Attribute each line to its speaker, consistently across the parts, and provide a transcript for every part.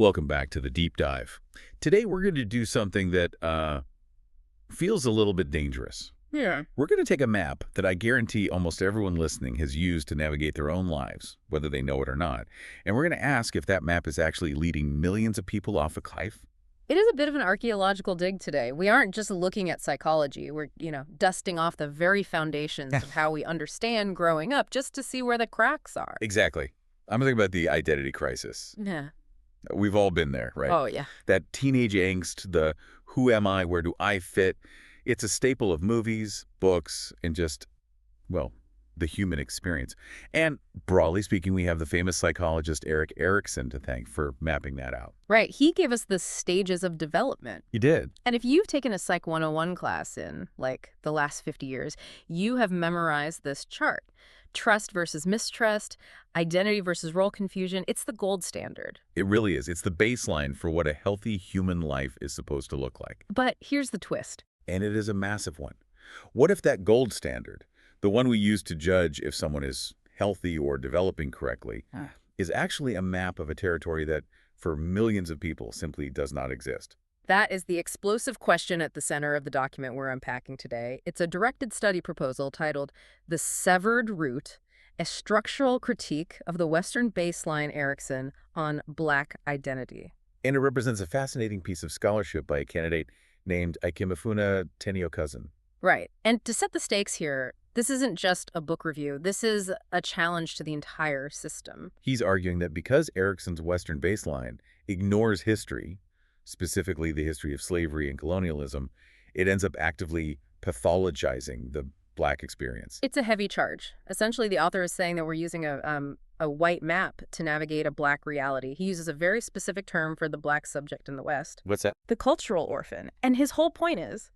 Speaker 1: Welcome back to the deep dive. Today we're going to do something that feels a little bit dangerous.
Speaker 2: Yeah.
Speaker 1: We're going to take a map that I guarantee almost everyone listening has used to navigate their own lives, whether they know it or not. And we're going to ask if that map is actually leading millions of people off a cliff.
Speaker 2: It is a bit of an archaeological dig today. We aren't just looking at psychology. We're, dusting off the very foundations of how we understand growing up just to see where the cracks are.
Speaker 1: Exactly. I'm thinking about the identity crisis.
Speaker 2: Yeah.
Speaker 1: We've all been there, right?
Speaker 2: Oh, yeah.
Speaker 1: That teenage angst, the who am I, where do I fit? It's a staple of movies, books, and just, well, the human experience. And broadly speaking, we have the famous psychologist Erikson to thank for mapping that out.
Speaker 2: Right. He gave us the stages of development.
Speaker 1: He did.
Speaker 2: And if you've taken a Psych 101 class in, the last 50 years, you have memorized this chart. Trust versus mistrust, identity versus role confusion. It's the gold standard.
Speaker 1: It really is. It's the baseline for what a healthy human life is supposed to look like.
Speaker 2: But here's the twist.
Speaker 1: And it is a massive one. What if that gold standard, the one we use to judge if someone is healthy or developing correctly, is actually a map of a territory that, for millions of people, simply does not exist?
Speaker 2: That is the explosive question at the center of the document we're unpacking today. It's a directed study proposal titled The Severed Root, a structural critique of the Western baseline Erikson on Black identity.
Speaker 1: And it represents a fascinating piece of scholarship by a candidate named Tenio-Cousin.
Speaker 2: Right. And to set the stakes here, this isn't just a book review. This is a challenge to the entire system.
Speaker 1: He's arguing that because Erikson's Western baseline ignores history, specifically the history of slavery and colonialism, it ends up actively pathologizing the Black experience.
Speaker 2: It's a heavy charge. Essentially, the author is saying that we're using a white map to navigate a Black reality. He uses a very specific term for the Black subject in the West.
Speaker 1: What's that?
Speaker 2: The cultural orphan. And his whole point is,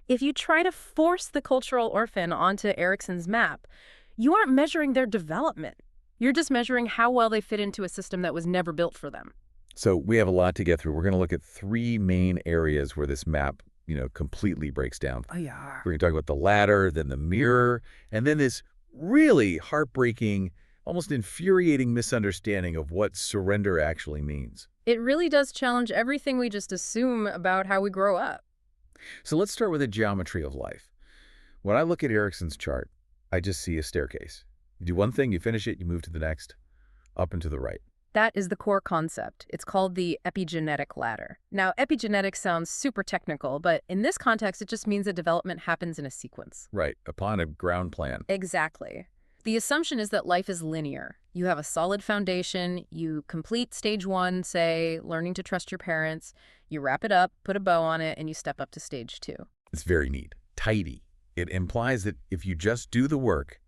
Speaker 2: if you try to force the cultural orphan onto Erikson's map, you aren't measuring their development. You're just measuring how well they fit into a system that was never built for them.
Speaker 1: So we have a lot to get through. We're going to look at three main areas where this map, completely breaks down.
Speaker 2: Oh, yeah.
Speaker 1: We're going to talk about the ladder, then the mirror, and then this really heartbreaking, almost infuriating misunderstanding of what surrender actually means.
Speaker 2: It really does challenge everything we just assume about how we grow up.
Speaker 1: So let's start with the geometry of life. When I look at Erikson's chart, I just see a staircase. You do one thing, you finish it, you move to the next, up and to the right.
Speaker 2: That is the core concept. It's called the epigenetic ladder. Now, epigenetics sounds super technical, but in this context, it just means that development happens in a sequence.
Speaker 1: Right, upon a ground plan.
Speaker 2: Exactly. The assumption is that life is linear. You have a solid foundation, you complete stage 1, say, learning to trust your parents, you wrap it up, put a bow on it, and you step up to stage 2.
Speaker 1: It's very neat, tidy. It implies that if you just do the work,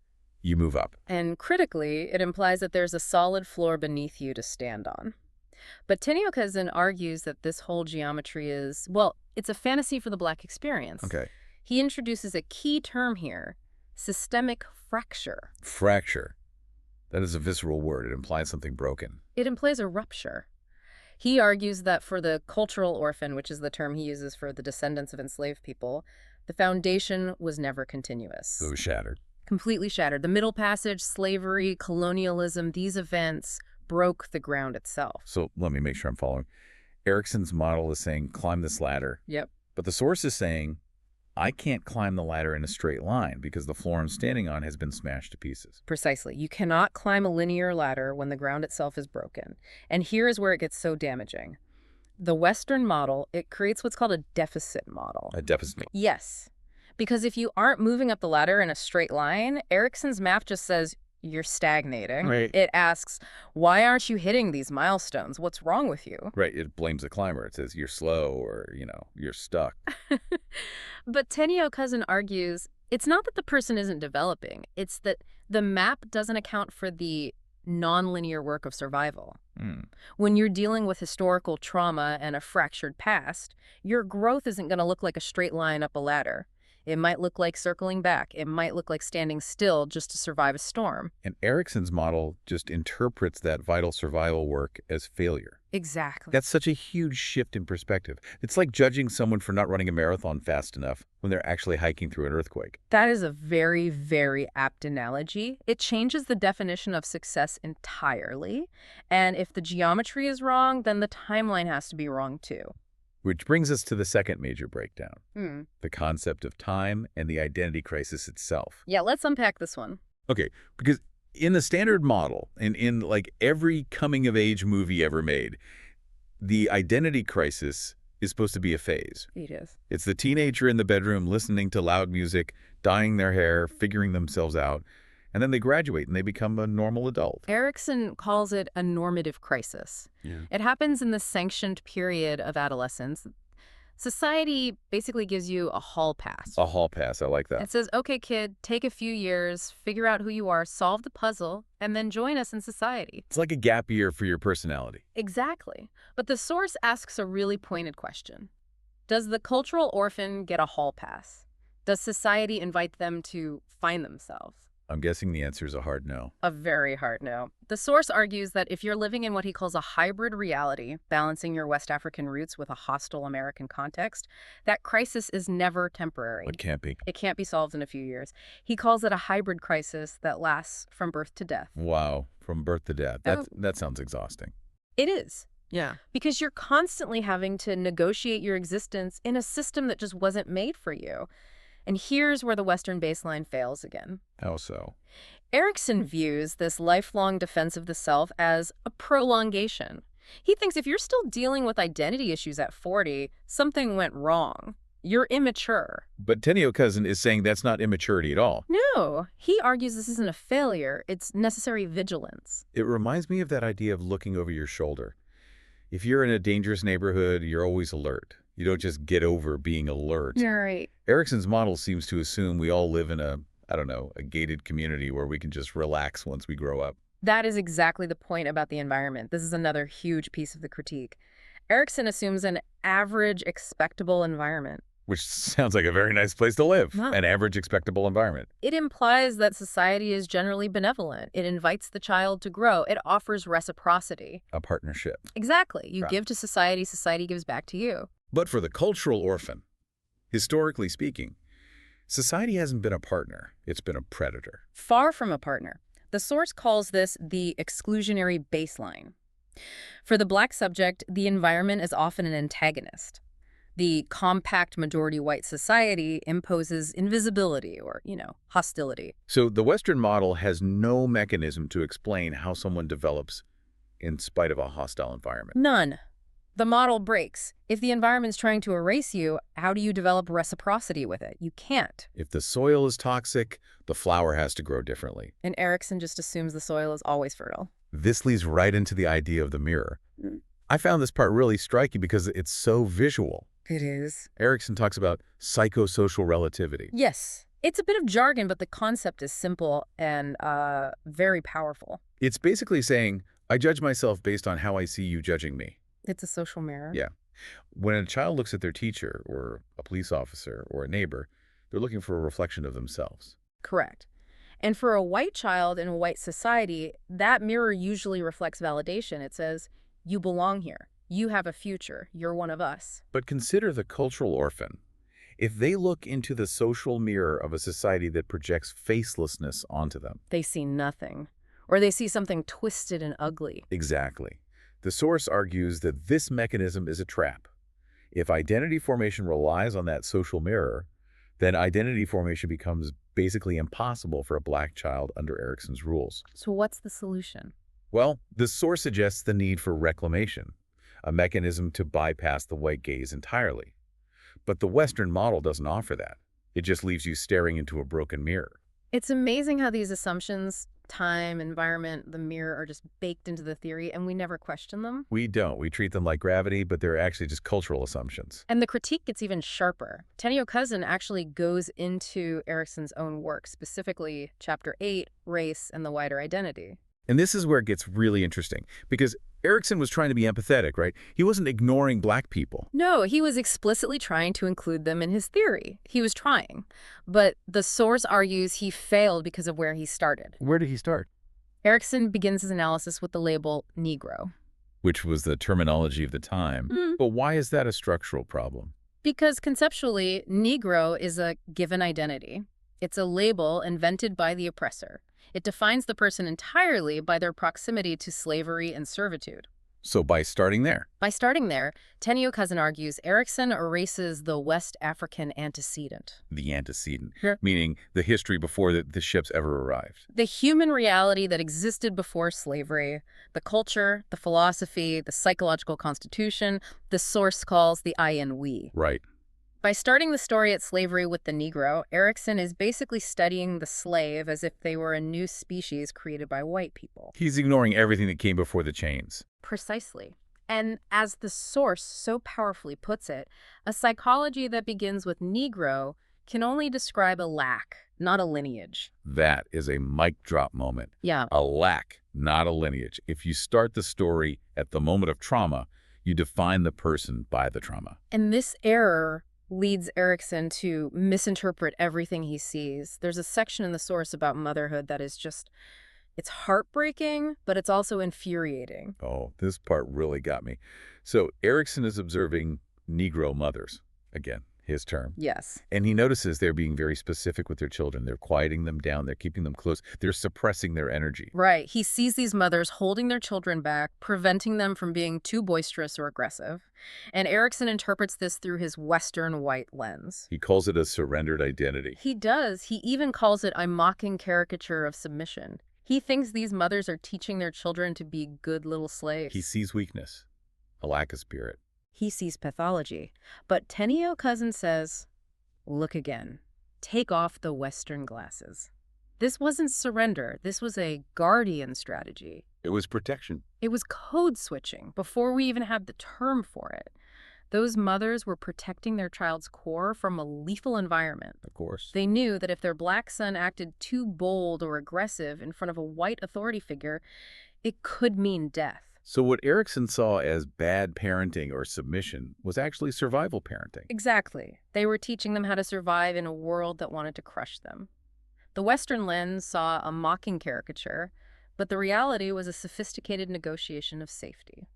Speaker 1: you move up.
Speaker 2: And critically, it implies that there's a solid floor beneath you to stand on. But Tenio-Cousin argues that this whole geometry is, well, it's a fantasy for the Black experience.
Speaker 1: Okay.
Speaker 2: He introduces a key term here, systemic fracture.
Speaker 1: Fracture. That is a visceral word. It implies something broken.
Speaker 2: It implies a rupture. He argues that for the cultural orphan, which is the term he uses for the descendants of enslaved people, the foundation was never continuous.
Speaker 1: It was shattered.
Speaker 2: Completely shattered. The Middle Passage, slavery, colonialism, these events broke the ground itself.
Speaker 1: So let me make sure I'm following. Erikson's model is saying, climb this ladder.
Speaker 2: Yep.
Speaker 1: But the source is saying, I can't climb the ladder in a straight line because the floor I'm standing on has been smashed to pieces.
Speaker 2: Precisely. You cannot climb a linear ladder when the ground itself is broken. And here is where it gets so damaging. The Western model, it creates what's called a deficit model.
Speaker 1: A deficit.
Speaker 2: Yes. Because if you aren't moving up the ladder in a straight line, Erikson's map just says you're stagnating.
Speaker 1: Right.
Speaker 2: It asks, why aren't you hitting these milestones? What's wrong with you?
Speaker 1: Right. It blames the climber. It says you're slow or, you're stuck.
Speaker 2: But Tenio-Cousin argues it's not that the person isn't developing. It's that the map doesn't account for the nonlinear work of survival. When you're dealing with historical trauma and a fractured past, your growth isn't going to look like a straight line up a ladder. It might look like circling back. It might look like standing still just to survive a storm.
Speaker 1: And Erikson's model just interprets that vital survival work as failure.
Speaker 2: Exactly.
Speaker 1: That's such a huge shift in perspective. It's like judging someone for not running a marathon fast enough when they're actually hiking through an earthquake.
Speaker 2: That is a very, very apt analogy. It changes the definition of success entirely. And if the geometry is wrong, then the timeline has to be wrong too.
Speaker 1: Which brings us to the second major breakdown,
Speaker 2: Hmm.
Speaker 1: the concept of time and the identity crisis itself.
Speaker 2: Yeah, let's unpack this one.
Speaker 1: Okay, because in the standard model, and in like every coming-of-age movie ever made, the identity crisis is supposed to be a phase.
Speaker 2: It is.
Speaker 1: It's the teenager in the bedroom listening to loud music, dyeing their hair, figuring themselves out, and then they graduate and they become a normal adult.
Speaker 2: Erikson calls it a normative crisis.
Speaker 1: Yeah.
Speaker 2: It happens in the sanctioned period of adolescence. Society basically gives you a hall pass.
Speaker 1: A hall pass, I like that.
Speaker 2: It says, okay, kid, take a few years, figure out who you are, solve the puzzle, and then join us in society.
Speaker 1: It's like a gap year for your personality.
Speaker 2: Exactly. But the source asks a really pointed question. Does the cultural orphan get a hall pass? Does society invite them to find themselves?
Speaker 1: I'm guessing the answer is a hard no.
Speaker 2: A very hard no. The source argues that if you're living in what he calls a hybrid reality, balancing your West African roots with a hostile American context, that crisis is never temporary.
Speaker 1: It can't be.
Speaker 2: It can't be solved in a few years. He calls it a hybrid crisis that lasts from birth to death.
Speaker 1: Wow, from birth to death. That sounds exhausting.
Speaker 2: It is. Yeah. Because you're constantly having to negotiate your existence in a system that just wasn't made for you. And here's where the Western baseline fails again.
Speaker 1: How so?
Speaker 2: Erikson views this lifelong defense of the self as a prolongation. He thinks if you're still dealing with identity issues at 40, something went wrong. You're immature.
Speaker 1: But Tenio-Cousin is saying that's not immaturity at all.
Speaker 2: No, he argues this isn't a failure. It's necessary vigilance.
Speaker 1: It reminds me of that idea of looking over your shoulder. If you're in a dangerous neighborhood, you're always alert. You don't just get over being alert.
Speaker 2: You're right.
Speaker 1: Erikson's model seems to assume we all live in a gated community where we can just relax once we grow up.
Speaker 2: That is exactly the point about the environment. This is another huge piece of the critique. Erikson assumes an average, expectable environment.
Speaker 1: Which sounds like a very nice place to live,
Speaker 2: Huh.
Speaker 1: an average, expectable environment.
Speaker 2: It implies that society is generally benevolent. It invites the child to grow. It offers reciprocity.
Speaker 1: A partnership.
Speaker 2: Exactly. You
Speaker 1: Right.
Speaker 2: give to society, society gives back to you.
Speaker 1: But for the cultural orphan, historically speaking, society hasn't been a partner. It's been a predator.
Speaker 2: Far from a partner. The source calls this the exclusionary baseline. For the Black subject, the environment is often an antagonist. The compact majority white society imposes invisibility or, hostility.
Speaker 1: So the Western model has no mechanism to explain how someone develops in spite of a hostile environment.
Speaker 2: None. The model breaks. If the environment's trying to erase you, how do you develop reciprocity with it? You can't.
Speaker 1: If the soil is toxic, the flower has to grow differently.
Speaker 2: And Erikson just assumes the soil is always fertile.
Speaker 1: This leads right into the idea of the mirror.
Speaker 2: Mm.
Speaker 1: I found this part really striking because it's so visual.
Speaker 2: It is.
Speaker 1: Erikson talks about psychosocial relativity.
Speaker 2: Yes. It's a bit of jargon, but the concept is simple and very powerful.
Speaker 1: It's basically saying, I judge myself based on how I see you judging me.
Speaker 2: It's a social mirror.
Speaker 1: Yeah. When a child looks at their teacher or a police officer or a neighbor, they're looking for a reflection of themselves.
Speaker 2: Correct. And for a white child in a white society, that mirror usually reflects validation. It says, you belong here. You have a future. You're one of us.
Speaker 1: But consider the cultural orphan. If they look into the social mirror of a society that projects facelessness onto them.
Speaker 2: They see nothing. Or they see something twisted and ugly.
Speaker 1: Exactly. The source argues that this mechanism is a trap. If identity formation relies on that social mirror, then identity formation becomes basically impossible for a Black child under Erikson's rules.
Speaker 2: So what's the solution?
Speaker 1: Well, the source suggests the need for reclamation, a mechanism to bypass the white gaze entirely. But the Western model doesn't offer that. It just leaves you staring into a broken mirror.
Speaker 2: It's amazing how these assumptions, time, environment, the mirror, are just baked into the theory, and we never question them.
Speaker 1: We don't. We treat them like gravity, but they're actually just cultural assumptions.
Speaker 2: And the critique gets even sharper. Tenio-Cousin actually goes into Erikson's own work, specifically Chapter 8, Race and the Wider Identity.
Speaker 1: And this is where it gets really interesting, because Erikson was trying to be empathetic, right? He wasn't ignoring black people.
Speaker 2: No, he was explicitly trying to include them in his theory. He was trying. But the source argues he failed because of where he started.
Speaker 1: Where did he start?
Speaker 2: Erikson begins his analysis with the label Negro.
Speaker 1: Which was the terminology of the time. But why is that a structural problem?
Speaker 2: Because conceptually, Negro is a given identity. It's a label invented by the oppressor. It defines the person entirely by their proximity to slavery and servitude.
Speaker 1: So by starting there.
Speaker 2: By starting there, Tenio-Cousin argues Erikson erases the West African antecedent.
Speaker 1: The antecedent,
Speaker 2: Sure.
Speaker 1: meaning the history before the ships ever arrived.
Speaker 2: The human reality that existed before slavery, the culture, the philosophy, the psychological constitution, the source calls the I and we.
Speaker 1: Right.
Speaker 2: By starting the story at slavery with the Negro, Erikson is basically studying the slave as if they were a new species created by white people.
Speaker 1: He's ignoring everything that came before the chains.
Speaker 2: Precisely. And as the source so powerfully puts it, a psychology that begins with Negro can only describe a lack, not a lineage.
Speaker 1: That is a mic drop moment.
Speaker 2: Yeah.
Speaker 1: A lack, not a lineage. If you start the story at the moment of trauma, you define the person by the trauma.
Speaker 2: And this error leads Erikson to misinterpret everything he sees. There's a section in the source about motherhood that is just, it's heartbreaking, but it's also infuriating.
Speaker 1: Oh, this part really got me. So Erikson is observing Negro mothers. Again, his term.
Speaker 2: Yes.
Speaker 1: And he notices they're being very specific with their children. They're quieting them down. They're keeping them close. They're suppressing their energy.
Speaker 2: Right. He sees these mothers holding their children back, preventing them from being too boisterous or aggressive. And Erikson interprets this through his Western white lens.
Speaker 1: He calls it a surrendered identity.
Speaker 2: He does. He even calls it a mocking caricature of submission. He thinks these mothers are teaching their children to be good little slaves.
Speaker 1: He sees weakness, a lack of spirit.
Speaker 2: He sees pathology. But Tenio-Cousin says, look again. Take off the Western glasses. This wasn't surrender. This was a guardian strategy.
Speaker 1: It was protection.
Speaker 2: It was code switching before we even had the term for it. Those mothers were protecting their child's core from a lethal environment.
Speaker 1: Of course.
Speaker 2: They knew that if their black son acted too bold or aggressive in front of a white authority figure, it could mean death.
Speaker 1: So what Erikson saw as bad parenting or submission was actually survival parenting.
Speaker 2: Exactly. They were teaching them how to survive in a world that wanted to crush them. The Western lens saw a mocking caricature, but the reality was a sophisticated negotiation of safety.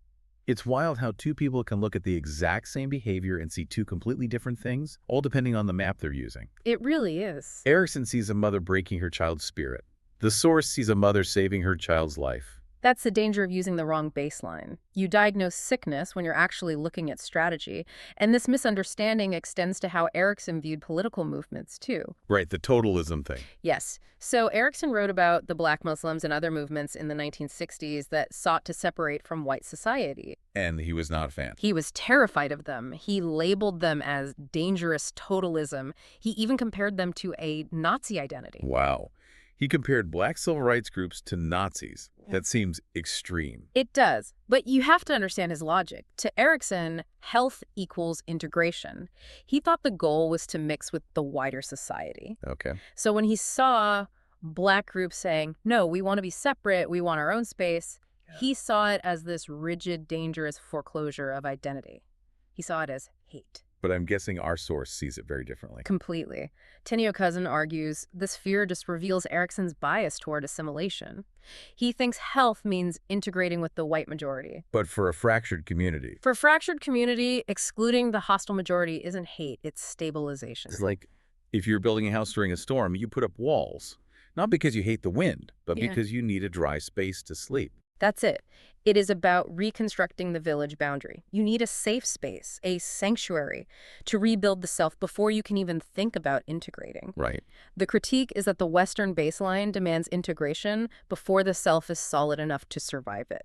Speaker 1: It's wild how two people can look at the exact same behavior and see two completely different things, all depending on the map they're using.
Speaker 2: It really is.
Speaker 1: Erikson sees a mother breaking her child's spirit. The source sees a mother saving her child's life.
Speaker 2: That's the danger of using the wrong baseline. You diagnose sickness when you're actually looking at strategy, and this misunderstanding extends to how Erikson viewed political movements, too.
Speaker 1: Right, the totalism thing.
Speaker 2: Yes. So Erikson wrote about the Black Muslims and other movements in the 1960s that sought to separate from white society.
Speaker 1: And he was not a fan.
Speaker 2: He was terrified of them. He labeled them as dangerous totalism. He even compared them to a Nazi identity.
Speaker 1: Wow. He compared black civil rights groups to Nazis. That seems extreme.
Speaker 2: It does, but you have to understand his logic. To Erikson, health equals integration. He thought the goal was to mix with the wider society.
Speaker 1: Okay.
Speaker 2: So when he saw black groups saying, no, we want to be separate, we want our own space, he saw it as this rigid, dangerous foreclosure of identity. He saw it as hate.
Speaker 1: But I'm guessing our source sees it very differently.
Speaker 2: Completely. Tenio-Cousin argues this fear just reveals Erikson's bias toward assimilation. He thinks health means integrating with the white majority.
Speaker 1: But for a fractured community.
Speaker 2: For a fractured community, excluding the hostile majority isn't hate, it's stabilization.
Speaker 1: It's like if you're building a house during a storm, you put up walls. Not because you hate the wind, but because you need a dry space to sleep.
Speaker 2: That's it. It is about reconstructing the village boundary. You need a safe space, a sanctuary, to rebuild the self before you can even think about integrating.
Speaker 1: Right.
Speaker 2: The critique is that the Western baseline demands integration before the self is solid enough to survive it.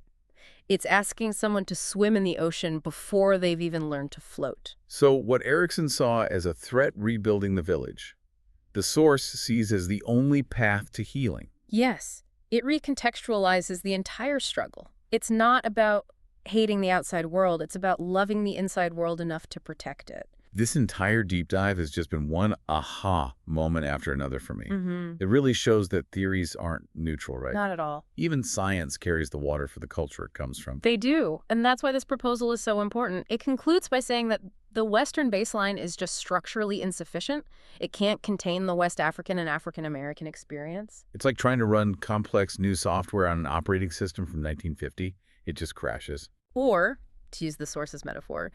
Speaker 2: It's asking someone to swim in the ocean before they've even learned to float.
Speaker 1: So what Erikson saw as a threat rebuilding the village, the source sees as the only path to healing.
Speaker 2: Yes. It recontextualizes the entire struggle. It's not about hating the outside world. It's about loving the inside world enough to protect it.
Speaker 1: This entire deep dive has just been one aha moment after another for me.
Speaker 2: Mm-hmm.
Speaker 1: It really shows that theories aren't neutral, right?
Speaker 2: Not at all.
Speaker 1: Even science carries the water for the culture it comes from.
Speaker 2: They do, and that's why this proposal is so important. It concludes by saying that the Western baseline is just structurally insufficient. It can't contain the West African and African American experience.
Speaker 1: It's like trying to run complex new software on an operating system from 1950. It just crashes.
Speaker 2: Or, to use the source's metaphor,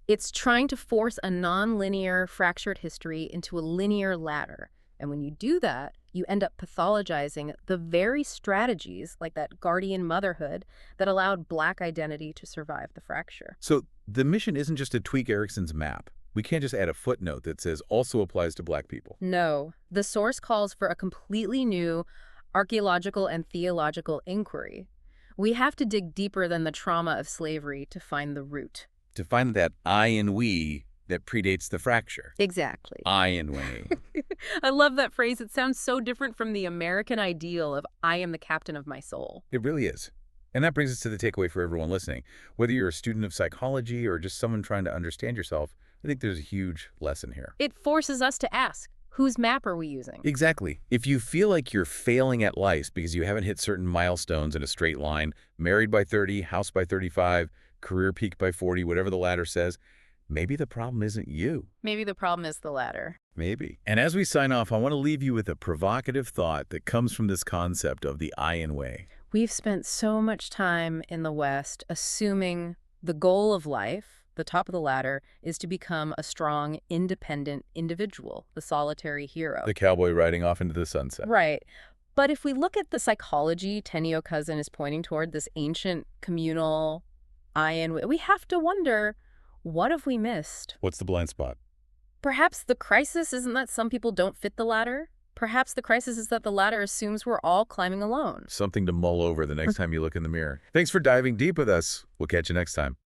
Speaker 2: it's trying to force a nonlinear, fractured history into a linear ladder. And when you do that, you end up pathologizing the very strategies, like that guardian motherhood, that allowed Black identity to survive the fracture.
Speaker 1: So the mission isn't just to tweak Erikson's map. We can't just add a footnote that says also applies to Black people.
Speaker 2: No, the source calls for a completely new archaeological and theological inquiry. We have to dig deeper than the trauma of slavery to find the root.
Speaker 1: To find that I and we that predates the fracture.
Speaker 2: Exactly.
Speaker 1: I and we.
Speaker 2: I love that phrase. It sounds so different from the American ideal of I am the captain of my soul.
Speaker 1: It really is. And that brings us to the takeaway for everyone listening. Whether you're a student of psychology or just someone trying to understand yourself, I think there's a huge lesson here.
Speaker 2: It forces us to ask, whose map are we using?
Speaker 1: Exactly. If you feel like you're failing at life because you haven't hit certain milestones in a straight line, married by 30, house by 35, career peak by 40, whatever the ladder says, maybe the problem isn't you.
Speaker 2: Maybe the problem is the latter.
Speaker 1: Maybe. And as we sign off, I want to leave you with a provocative thought that comes from this concept of the I and way.
Speaker 2: We've spent so much time in the West assuming the goal of life, the top of the ladder, is to become a strong, independent individual, the solitary hero.
Speaker 1: The cowboy riding off into the sunset.
Speaker 2: Right. But if we look at the psychology Tenio-Cousin is pointing toward, this ancient communal I and we have to wonder, what have we missed?
Speaker 1: What's the blind spot?
Speaker 2: Perhaps the crisis isn't that some people don't fit the ladder. Perhaps the crisis is that the ladder assumes we're all climbing alone.
Speaker 1: Something to mull over the next time you look in the mirror. Thanks for diving deep with us. We'll catch you next time.